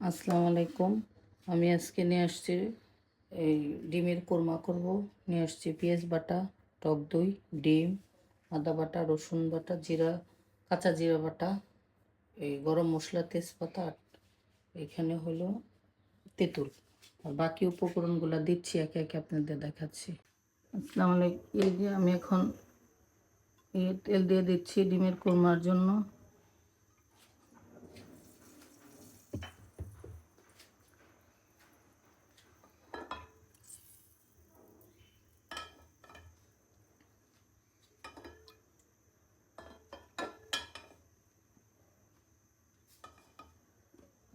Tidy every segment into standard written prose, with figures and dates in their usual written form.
আসসালামু আলাইকুম। আমি আজকে নিয়ে আসছি এই ডিমের কোরমা করব। নিয়ে আসছি পেঁয়াজ বাটা, টক দই, ডিম, আদা বাটা, রসুন বাটা, জিরা, কাঁচা জিরা বাটা, এই গরম মশলা, তেজপাতা, আর এখানে হলো তেঁতুল। আর বাকি উপকরণগুলো দিচ্ছি একে একে আপনাদের দেখাচ্ছি। আসসালামু আলাইকুম। এই যে আমি এখন তেল দিয়ে দিচ্ছি ডিমের কোরমার জন্য।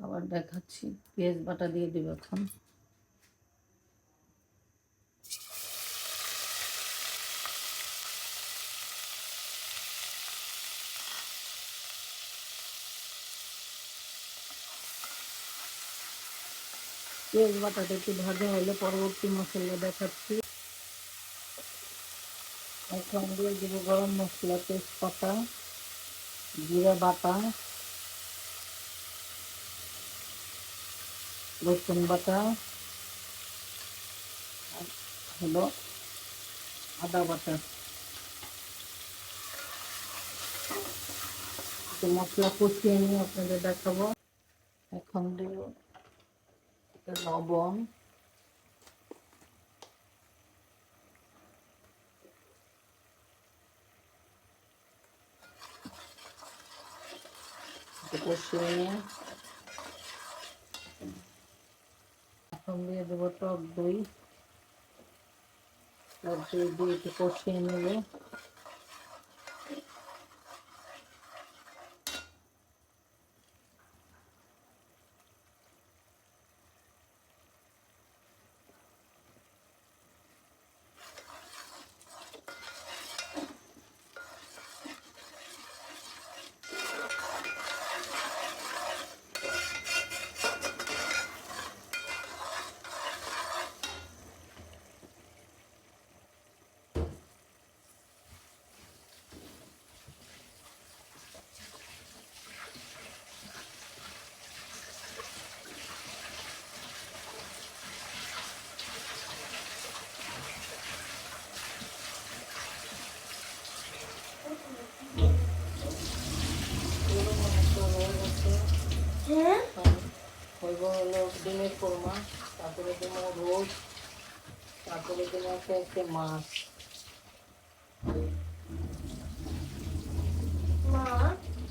আবার দেখাচ্ছি, পেঁয়াজ বাটা দিয়ে দেবো এখন। পেঁয়াজ বাটাটা একটু ভাজা হলে পরবর্তী মশলা দেখাচ্ছি। এখন দিয়ে দেবো গরম মশলা, তেজপাতা, জিরা বাটা, রসুন বাটা, আর হলো আদা বাটা। একটু মশলা কষিয়ে নিয়ে আপনাদের দেখাবো। এখন দেবো লবণ, একটু কষিয়ে নিয়ে এখন দিয়ে দেবো টক দই। টক দই দিয়ে একটু কষিয়ে নেবে। হইব হলো ডিমের কোরমা, তারপরে দেবো রোজ, তারপরে দেবো একটা মাছ। মা,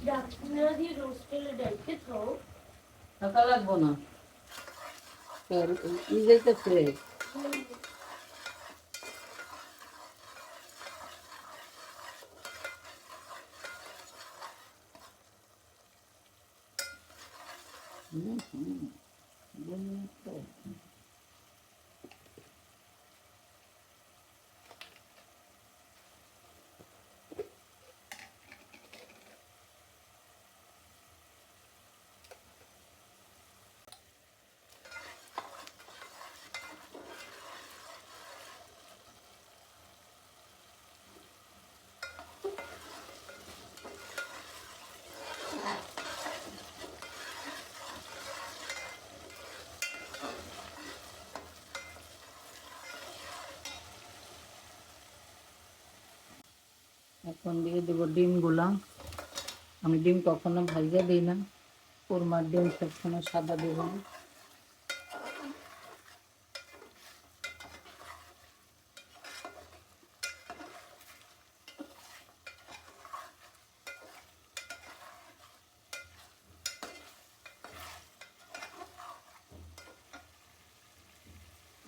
ডাকনা দিয়ে রোস্ট করলে ডালতে খাও, টাকা লাগবো না। ই যাইতেছে। এখন দিয়ে দেবো ডিমগুলা। আমি ডিম কখনো ভাজা দিই না, কোরমার ডিম সবসময় সাদা দেবো।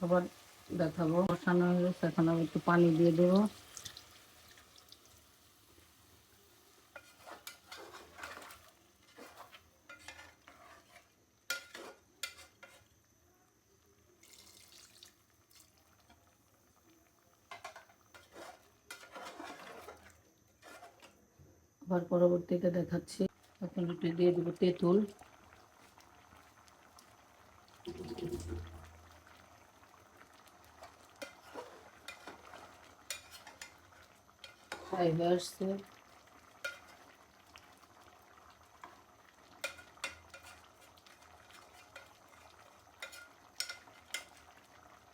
আবার দেখাবো কষানো হয়ে গেছে, এখন আমি একটু পানি দিয়ে দেবো। আবার পরবর্তীতে দেখাচ্ছি, এখন একটু দিয়ে দেবো তেঁতুল। আসছে,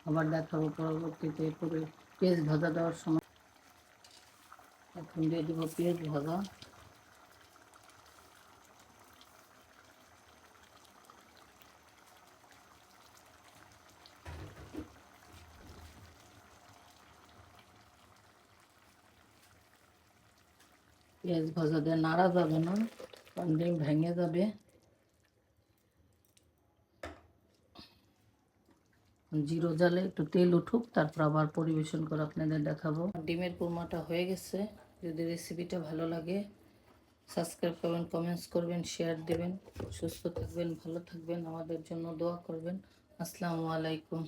আবার দেখাবো পরবর্তীতে পরে পেঁয়াজ ভাজা দেওয়ার সময়। এখন দিয়ে দেবো পেঁয়াজ ভাজা। পেঁয়াজ ভাজা দিয়ে নাড়া যাবে না, কারণ ডিম ভেঙে যাবে। জিরো জালে একটু তেল উঠুক, তারপর আবার পরিবেশন করে আপনাদের দেখাবো। ডিমের কুরমাটা হয়ে গেছে। যদি রেসিপিটা ভালো লাগে সাবস্ক্রাইব করবেন, কমেন্টস করবেন, শেয়ার দেবেন। সুস্থ থাকবেন, ভালো থাকবেন, আমাদের জন্য দোয়া করবেন। আসসালামু আলাইকুম।